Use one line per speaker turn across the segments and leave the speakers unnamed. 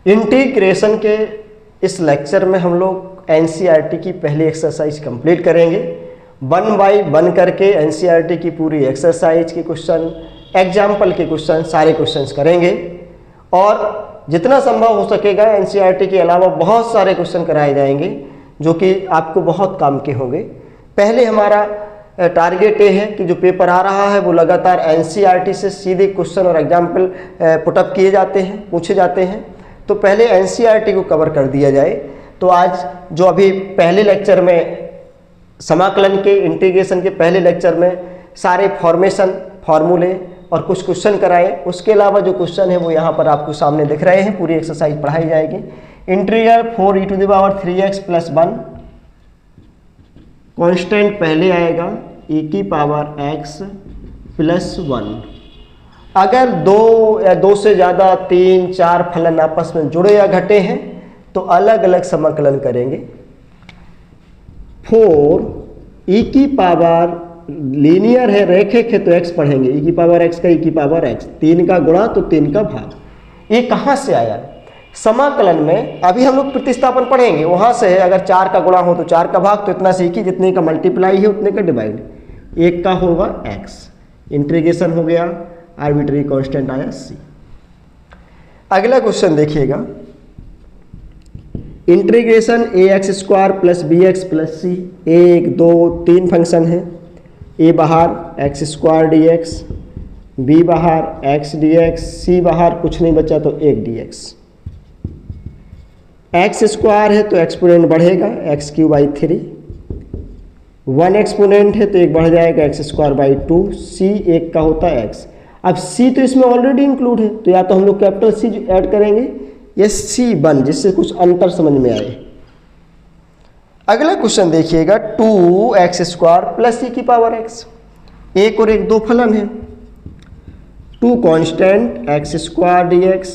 Integration के इस lecture में हम लोग एनसीईआरटी की पहली एक्सरसाइज कंप्लीट करेंगे। 1 बाय 1 करके एनसीईआरटी की पूरी एक्सरसाइज के क्वेश्चन, एग्जाम्पल के क्वेश्चन, सारे क्वेश्चंस करेंगे और जितना संभव हो सकेगा एनसीईआरटी के अलावा बहुत सारे क्वेश्चन कराए जाएंगे जो कि आपको बहुत काम के होंगे। पहले हमारा टारगेट ये है कि जो पेपर आ रहा है वो लगातार एनसीईआरटी से सीधे क्वेश्चन और एग्जाम्पल पुटअप किए जाते हैं, पूछे जाते हैं। तो पहले एनसीईआरटी को कवर कर दिया जाए। तो आज जो अभी पहले लेक्चर में समाकलन के, इंटीग्रेशन के पहले लेक्चर में सारे फॉर्मेशन, फार्मूले और कुछ क्वेश्चन कराए। उसके अलावा जो क्वेश्चन है वो यहाँ पर आपको सामने दिख रहे हैं, पूरी एक्सरसाइज पढ़ाई जाएगी। इंटीग्रल 4e⁻³ + 1, कांस्टेंट पहले आएगा e⁻x + 1। अगर दो या दो से ज़्यादा, 3, 4 फलन आपस में जुड़े या घटे हैं तो अलग अलग समाकलन करेंगे। 4e⁻, लीनियर है, रैखिक है तो x पढ़ेंगे, e⁻x का e⁻x, 3 का गुणा तो 3 का भाग। ये कहाँ से आया? समाकलन में अभी हम लोग प्रतिस्थापन पढ़ेंगे, वहाँ से है। अगर 4 का गुणा हो तो 4 का भाग, तो इतना सीखी, जितने का मल्टीप्लाई है उतने का डिवाइड, 1 का होगा x। इंटीग्रेशन हो गया, आर्बिट्री कांस्टेंट आया c। अगला क्वेश्चन देखिएगा, integration ax² + bx + c। 1, 2, 3 function है। a बाहर x² dx, b बाहर x dx, c बाहर कुछ नहीं बचा तो 1 dx। x² है तो एक्सपोनेंट बढ़ेगा x³ 1 एक्सपोनेंट है तो 1 बढ़ जाएगा x²/2। c 1 का होता है x। अब c तो इसमें ऑलरेडी इंक्लूड है, तो या तो हम लोग कैपिटल C ऐड करेंगे या c1, जिससे कुछ अंतर समझ में आए। अगला क्वेश्चन देखिएगा, 2x² + e⁻x। 1 और 1 दो फलन है। 2 constant x² dx,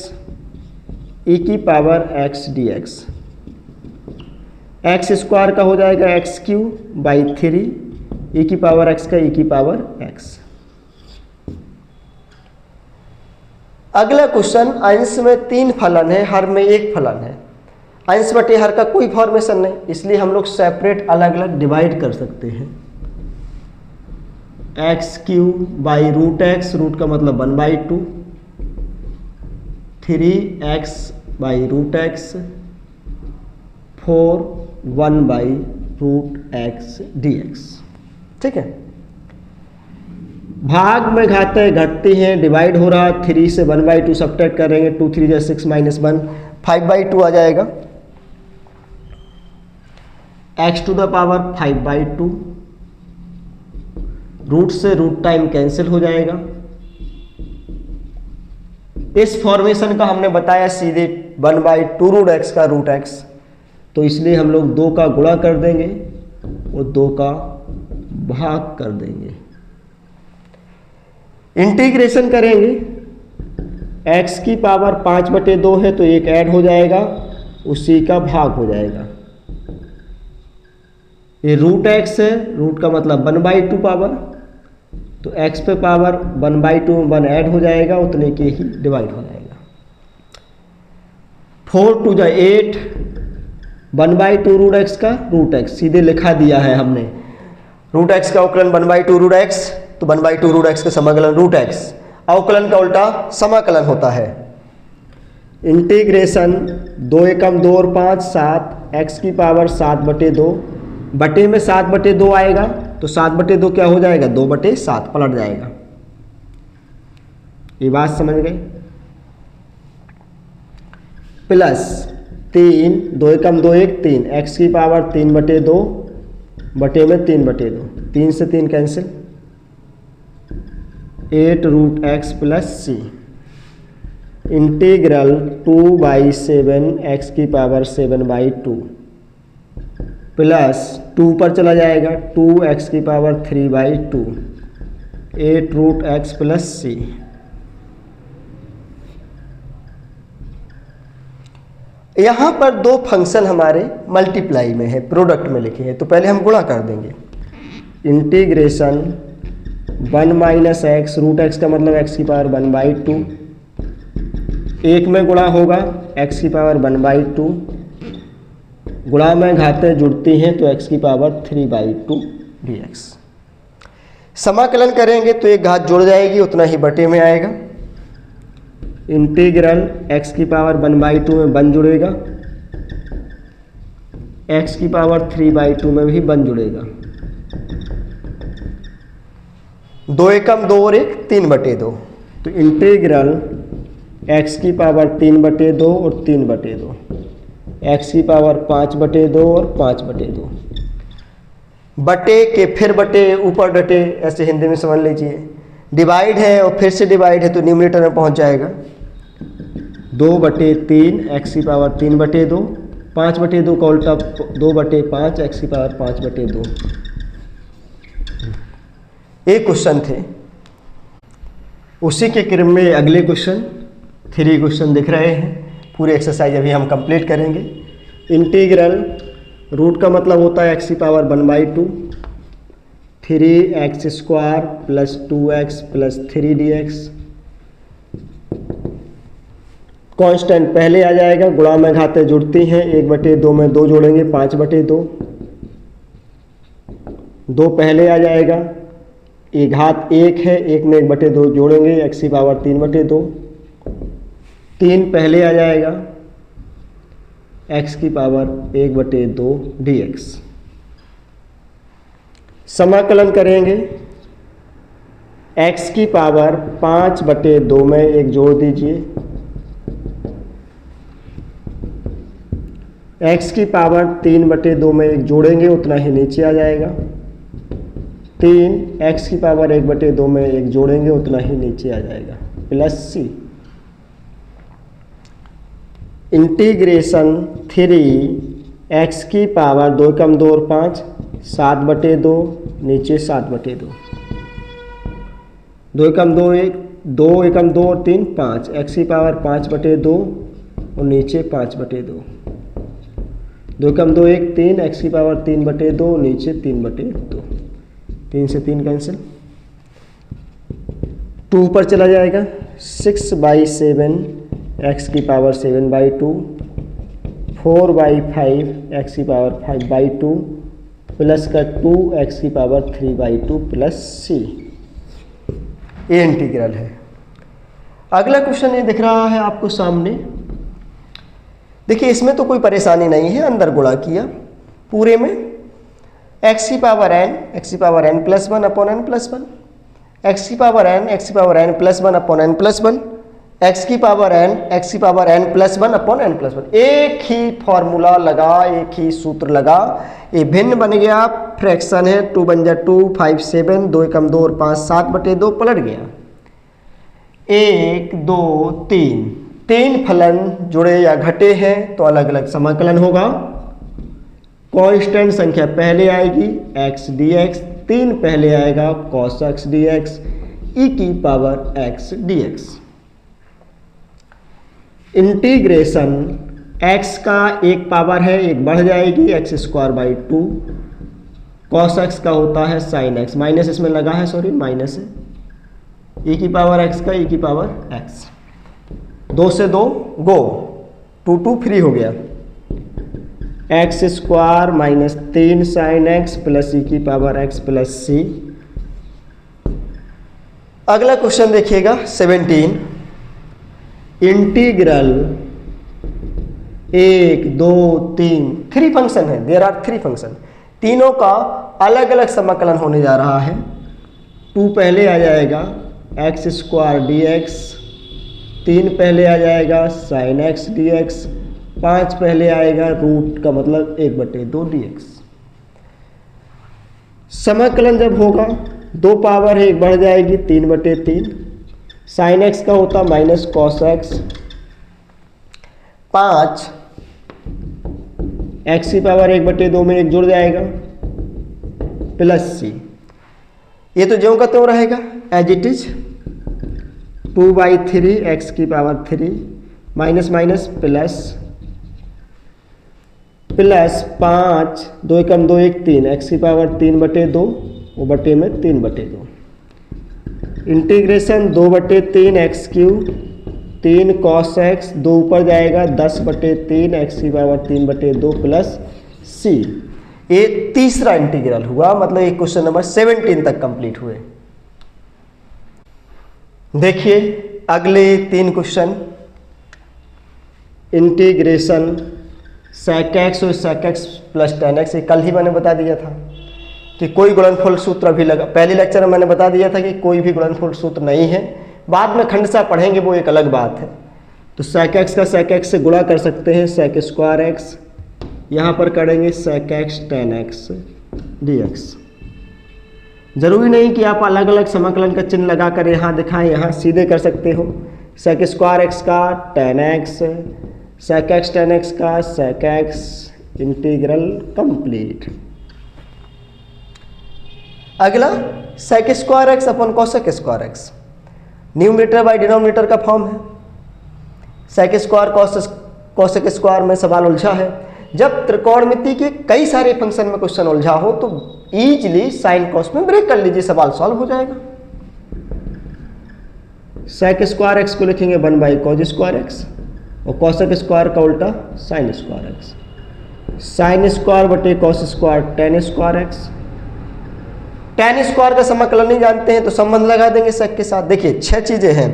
e⁻x dx। x² का हो जाएगा x³/3, e⁻x का e⁻x। अगला क्वेश्चन, अंश में 3 फलन है, हर में 1 फलन है। अंश बटे हर का कोई फॉर्मेशन नहीं, इसलिए हम लोग सेपरेट अलग अलग डिवाइड कर सकते हैं। x³ रूट का मतलब 1/2, 3x/√x, 4 1/√x dx। ठीक है। भाग में घाते घटती हैं, डिवाइड हो रहा, 3 से 1/2 सब्ट्रैक्ट करेंगे, 2 3 = 6 - 1, 5/2 आ जाएगा। x⁵ रूट से रूट टाइम कैंसिल हो जाएगा। इस फॉर्मेशन का हमने बताया सीधे 1/2√x का √x, तो इसलिए हम लोग 2 का गुणा कर देंगे और 2 का भाग कर देंगे। इंटीग्रेशन करेंगे, x³ 5/2 है तो 1 ऐड हो जाएगा, उसी का भाग हो जाएगा। ये √x है, रूट का मतलब 1/2 पावर, तो x पे पावर 1/2 में 1 ऐड हो जाएगा, उतने के ही डिवाइड हो जाएगा। 4 × 2 = 8, 1/2√x का √x सीधे लिखा दिया है हमने। √x का अवकलन 1/2√x, तो 1/2√x का समाकलन √x। अवकलन का उल्टा समाकलन होता है। इंटीग्रेशन 2 एकम 2 और 5 7, x³ 7/2, बटे में 7/2 आएगा तो 7/2 क्या हो जाएगा, 2/7 पलट जाएगा। ये बात समझ गए। प्लस 3, 2 एकम 2 1 3, x³ 3/2, बटे में 3/2, 3 से 3 cancel, 8√x + c। Integral 2/7 x³ 7/2 plus 2 पर चला जाएगा, 2x³ 3/2, 8√x + c। यहाँ पर 2 फंक्शन हमारे मल्टीप्लाई में है, प्रोडक्ट में लिखे हैं, तो पहले हम गुणा कर देंगे। इंटीग्रेशन 1 - x, √x का मतलब x⁻1/2, 1 में गुणा होगा एक्स की पावर 1/2, गुणा में घातें जुड़ती हैं तो एक्स की पावर 3/2 dx। समाकलन करेंगे तो एक घात जुड़ जाएगी, उतना ही बटे में आएगा। इंटीग्रल एक्स की पावर 1/2 में 1 जुड़ेगा, एक्स की पावर 3/2 में भी 1 जुड़ेगा। 2 एकम 2 और 1 3/2, तो इंटीग्रल एक्स की पावर 3/2 और 3/2, एक्स की पावर 5/2 और 5/2, बटे के फिर बटे ऊपर डटे, ऐसे हिंदी में समझ लीजिए। डिवाइड है और फिर से डिवाइड है तो न्यूमरेटर में पहुंच जाएगा। 2/3 एक्स की पावर 3/2, 5/2 का उल्टा 2/5 एक्स की पावर 5/2। एक क्वेश्चन थे, उसी के क्रम में अगले क्वेश्चन 3 क्वेश्चन दिख रहे हैं। पूरे एक्सरसाइज अभी हम कंप्लीट करेंगे। इंटीग्रल रूट का मतलब होता है एक्स की power 1/2, 3x² + 2x + 3 dx। Constant पहले आ जाएगा, गुणा में घातें जुड़ती हैं, 1/2 में 2 जोड़ेंगे 5/2, 2 पहले आ जाएगा, ये घात 1 है, 1 में 1/2 जोड़ेंगे, एक्स की पावर 3/2, 3 पहले आ जाएगा, एक्स की पावर 1/2 dx। समाकलन करेंगे, एक्स की पावर 5/2 में 1 जोड़ दीजिए, एक्स की पावर 3/2 में 1 जोड़ेंगे, उतना ही नीचे आ जाएगा। 3 एक्स की पावर 1/2 में 1 जोड़ेंगे, उतना ही नीचे आ जाएगा, प्लस c। इंटीग्रेशन 3 एक्स की पावर 2 एकम 2 और 5 7/2, नीचे 7/2, 2 एकम 2 1, 2 एकम 2 और 3 5, एक्स की पावर 5/2 और नीचे 5/2, 2 एकम 2 1 3, एक्स की पावर 3/2 नीचे 3/2, 3 से 3 कैंसिल, 2 ऊपर चला जाएगा, 6/7 एक्स की पावर 7/2, 4/5 एक्स की पावर 5/2 प्लस का 2 एक्स की पावर 3/2 प्लस c। ये इंटीग्रल है। अगला क्वेश्चन ये दिख रहा है आपको सामने। देखिए इसमें तो कोई परेशानी नहीं है, अंदर गुणा किया पूरे में, एक्स की power n plus 1 upon n plus 1, x की power n plus 1 upon n plus 1, x की power n plus 1 upon n plus 1। एक ही फॉर्मूला लगा, एक ही सूत्र लगा, ये भिन्न बन गया, फ्रैक्शन है, 2 बन जा 2, 5 7, 2 एकम 2 और 5 7/2 पलट गया। 1 2 3 फलन जुड़े या घटे हैं तो अलग अलग समाकलन होगा। कांस्टेंट संख्या पहले आएगी x dx, 3 पहले आएगा cos x dx, e की power x dx। Integration x का एक पावर है, एक बढ़ जाएगी x²/2, cos x का होता है sin x, माइनस इसमें लगा है, सॉरी माइनस है, e की पावर x का e की पावर x, 2 से 2 गो, 2 2 फ्री हो गया, x² - 3 sin x plus e की पावर x प्लस c। अगला क्वेश्चन देखिएगा 17। इंटीग्रल 1 2 3 फंक्शन है, देयर आर 3 फंक्शन, तीनों का अलग अलग समाकलन होने जा रहा है। 2 पहले आ जाएगा x² dx, 3 पहले आ जाएगा sin x dx, 5 पहले आएगा रूट का मतलब 1/2 dx। समाकलन जब होगा 2 पावर है, एक बढ़ जाएगी 3/3, sin x का होता माइनस cos x, 5 x की पावर 1/2 में 1 जुड़ जाएगा प्लस c। ये तो ज्यों का त्यों रहेगा एज इट इज, 2/3 x की पावर 3 माइनस माइनस प्लस 5, 2 एकम 2 1 3, x की पावर 3/2 वो बटे में 3/2, इंटीग्रेशन 2/3 x³ 3 cos x, 2 ऊपर जाएगा 10/3 x की पावर 3/2 प्लस c। ये तीसरा इंटीग्रल हुआ, मतलब ये क्वेश्चन नंबर 17 तक कंप्लीट हुए। देखिए अगले 3 क्वेश्चन, इंटीग्रेशन sec x और sec x plus tan x, कल ही मैंने बता दिया था कि कोई गुणनफल सूत्र अभी लगा, पहले लेक्चर में मैंने बता दिया था कि कोई भी गुणनफल सूत्र नहीं है, बाद में खंडशः पढ़ेंगे वो एक अलग बात है। तो sec x का sec x से गुणा कर सकते हैं, sec स्क्वायर x, यहाँ पर करेंगे sec x tan x dx। जरूरी नहीं कि आप अलग अलग समाकलन का चिन्ह लगाकर यहाँ दिखाएं, यहाँ सीधे कर सकते हो। sec स्क्वायर x का tan x, sec x tan x का sec x, इंटीग्रल कंप्लीट। अगला sec square x upon cosec square x, numerator by denominator का फॉर्म है। sec स्क्वायर cosec स्क्वायर में सवाल उलझा है। जब त्रिकोणमिति के कई सारे फंक्शन में क्वेश्चन उलझा हो तो इजीली साइन कॉस में ब्रेक कर लीजिए, सवाल सॉल्व हो जाएगा। sec स्क्वायर x को लिखेंगे 1/cos स्क्वायर x और cosec स्क्वायर का उल्टा sin square x, sin square बटे cos square tan square x। tan square का समाकलन नहीं जानते हैं तो संबंध लगा देंगे sec के साथ। देखिए 6 चीजें हैं,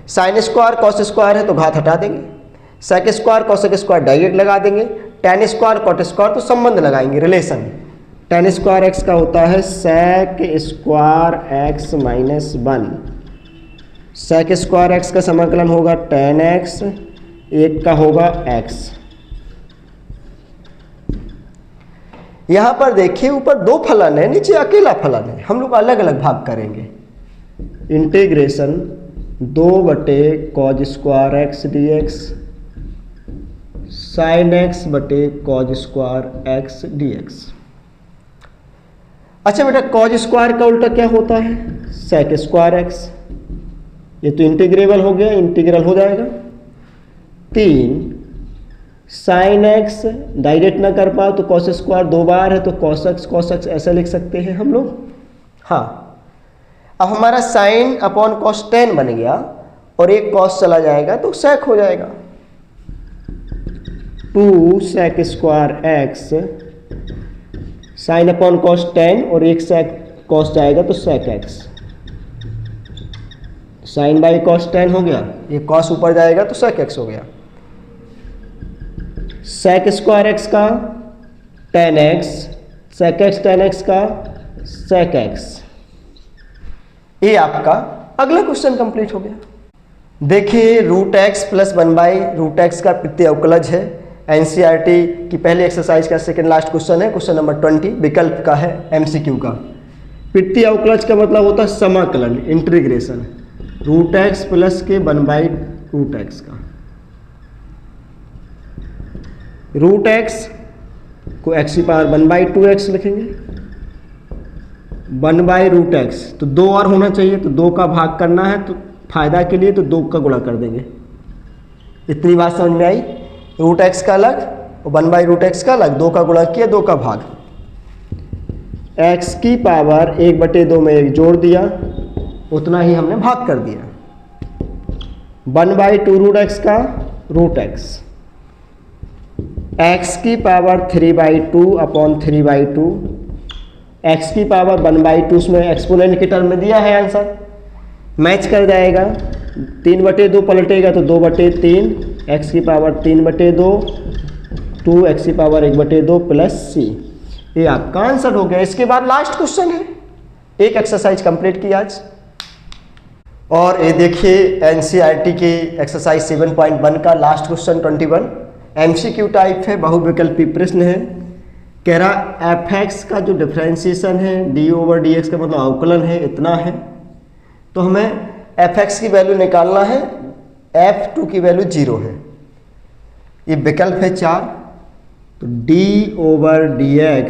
sin स्क्वायर cos स्क्वायर है तो घात हटा देंगे, sec square cosec square direct लगा देंगे, tan स्क्वायर cot स्क्वायर तो संबंध लगाएंगे, रिलेशन। tan स्क्वायर x का होता है sec square x minus 1, sec square x का समाकलन होगा tan x, एक का होगा x। यहां पर देखिए ऊपर 2 फलन है, नीचे अकेला फलन है, हम लोग अलग अलग भाग करेंगे। Integration 2/cos square x dx, sin x बटे cos स्क्वायर x dx। अच्छा बेटा cos स्क्वायर का उल्टा क्या होता है, sec स्क्वायर x, ये तो इंटीग्रेबल हो गया, इंटीग्रल हो जाएगा। 3 sin x डायरेक्ट ना कर पाओ तो cos स्क्वायर 2 बार है तो cos x ऐसा लिख सकते हैं हम लोग। हाँ, अब हमारा sin अपॉन cos tan बन गया और एक cos चला जाएगा तो sec हो जाएगा। 2 sec square x, sin upon cos tan और एक sec cos जाएगा तो sec x, sin by cos tan हो गया, ये cos ऊपर जाएगा तो sec x हो गया। sec स्क्वायर x का tan x, sec x tan x का sec x। ये आपका अगला क्वेश्चन कंप्लीट हो गया। देखिए √x प्लस 1/√x का प्रत्यय अवकलज है, एनसीईआरटी की पहली एक्सरसाइज का सेकंड लास्ट क्वेश्चन है, क्वेश्चन नंबर 20, विकल्प का है, एमसीक्यू का। प्रत्यय अवकलज का मतलब होता है समाकलन, इंटीग्रेशन, √x प्लस के 1/√x का। √x को x की पावर 1/2x लिखेंगे, 1/√x तो 2 और होना चाहिए तो 2 का भाग करना है, तो फायदा के लिए तो 2 का गुणा कर देंगे। इतनी बात समझ में आई, √x का अलग और 1/√x का अलग, 2 का गुणा किया 2 का भाग, x की पावर 1/2 में 1 जोड़ दिया, उतना ही हमने भाग कर दिया। 1/2√x का √x, x की पावर 3/2 अपॉन 3/2, x की पावर 1/2 उसमें एक्सपोनेंट के टर्म में दिया है, आंसर मैच कर जाएगा। 3/2 पलटेगा तो 2/3, x की पावर 3/2, 2x की पावर 1/2 प्लस c, ये आपका आंसर हो गया। इसके बाद लास्ट क्वेश्चन है, एक एक्सरसाइज कंप्लीट की आज। और ये देखिए एनसीईआरटी की एक्सरसाइज 7.1 का लास्ट क्वेश्चन 21, एमसीक्यू टाइप है, बहुविकल्पी प्रश्न है। कह रहा f(x) का जो डिफरेंशिएशन है d/dx का मतलब अवकलन है, इतना है, तो हमें f(x) की वैल्यू निकालना है, f(2) की वैल्यू 0 है। ये विकल्प है 4, तो d/dx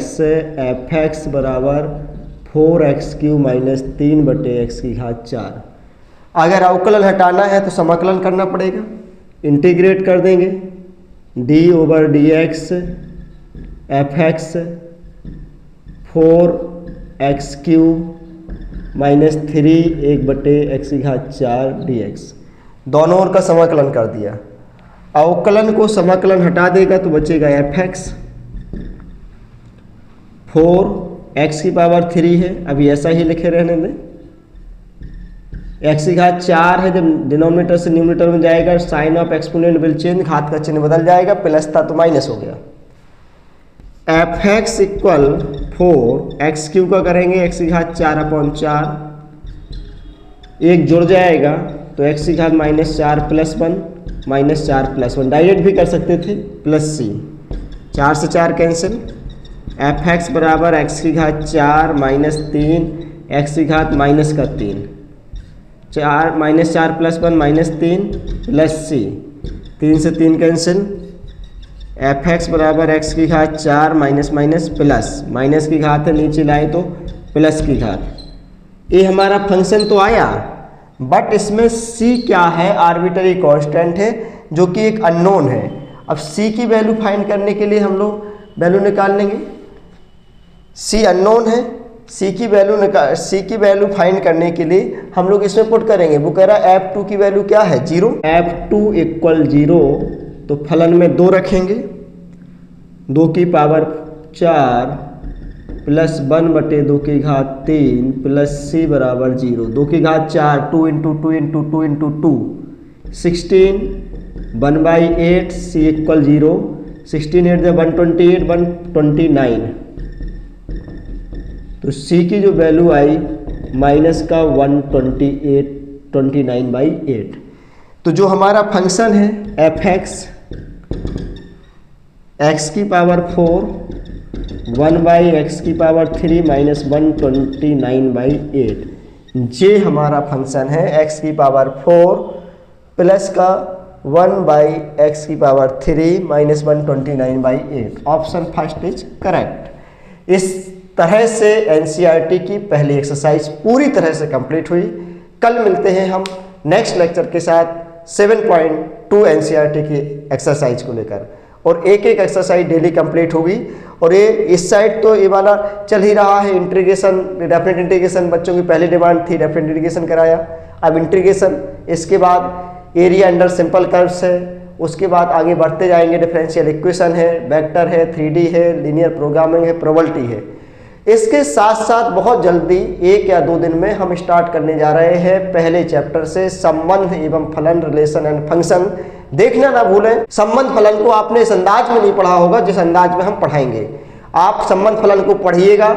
f(x) बराबर 4x³ माइनस 3/x⁴। अगर अवकलन हटाना है तो समाकलन करना पड़ेगा, इंटीग्रेट कर देंगे, d/dx f(x) 4x³ minus 3 1/x⁴ dx। दोनों ओर का समाकलन कर दिया। अवकलन को समाकलन हटा देगा तो बचेगा fx, 4x की पावर 3 है, अभी ऐसा ही लिखे रहने दें। x की घात 4 है, जब डिनोमिनेटर से न्यूमरेटर में जाएगा sign of exponent will change, घात का चिन्ह बदल जाएगा, प्लस था तो माइनस हो गया। fx इक्वल 4x क्यूब का करेंगे, x की घात 4/4, एक जुड़ जाएगा तो x की घात -4 + 1 -4 + 1 डायरेक्ट भी कर सकते थे, प्लस c, 4 से 4 कैंसिल, fx बराबर x की घात 4 - 3 x की घात -3, 4 -4 + 1 -3 प्लस c, 3 से 3 कैंसिल, fx बराबर x की घात 4 माइनस प्लस, माइनस की घात है नीचे लाए तो प्लस की घात। ये हमारा फंक्शन तो आया, बट इसमें c क्या है, आर्बिट्ररी कांस्टेंट है जो कि एक अननोन है। अब c की वैल्यू फाइंड करने के लिए हम लोग वैल्यू निकाल लेंगे, c अननोन है, c की वैल्यू फाइंड करने के लिए हम लोग इसमें पुट करेंगे। वो कह रहा है f2 की वैल्यू क्या है, 0, f2 = 0, तो फलन में 2 रखेंगे, 2 की पावर 4 प्लस 1/2 की घात 3 प्लस c बराबर 0, 2 की घात 4, 2 × 2 × 2 × 2, 16, 1/8, c = 0, 16 8 128, 129, तो c की जो वैल्यू आई माइनस का 128, 29/8। तो जो हमारा फंक्शन है fx, x की पावर 4 1/x की पावर 3 माइनस 129/8, ये हमारा फंक्शन है x की पावर 4 प्लस का 1/x की power 3 minus 129/8। Option first is correct. इस तरह से एनसीईआरटी की पहली एक्सरसाइज पूरी तरह से कंप्लीट हुई। कल मिलते हैं हम नेक्स्ट लेक्चर के साथ 7.2 एनसीईआरटी की एक्सरसाइज को लेकर, और एक एक एक्सरसाइज डेली कंप्लीट होगी। और ये इस साइड तो ये वाला चल ही रहा है इंटीग्रेशन, डेफिनेट इंटीग्रेशन, बच्चों की पहली डिमांड थी डेफिनेट इंटीग्रेशन कराया, अब इंटीग्रेशन, इसके बाद एरिया अंडर सिंपल कर्व्स है, उसके बाद आगे बढ़ते जाएंगे, डिफरेंशियल इक्वेशन है, वेक्टर है, 3D है, लीनियर प्रोग्रामिंग है, प्रोबेबिलिटी है। इसके साथ साथ बहुत जल्दी 1 या 2 दिन में हम स्टार्ट करने जा रहे हैं पहले चैप्टर से संबंध एवं फलन, रिलेशन एंड फंक्शन। देखना ना भूलें, संबंध फलन को आपने इस अंदाज में नहीं पढ़ा होगा जिस अंदाज में हम पढ़ाएंगे। आप संबंध फलन को पढ़िएगा,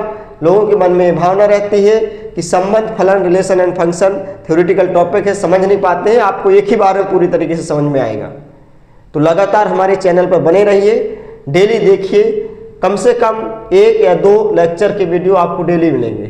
लोगों के मन में भावना रहती है कि संबंध फलन, relation and function theoretical topic है, समझ नहीं पाते हैं, आपको एक ही बार में पूरी तरीके से समझ में आएगा। तो लगातार हमारे चैनल पर बने रहिए, डेली देखिए, कम से कम 1 या 2 लेक्चर के वीडियो आपको डेली मिलेंगे।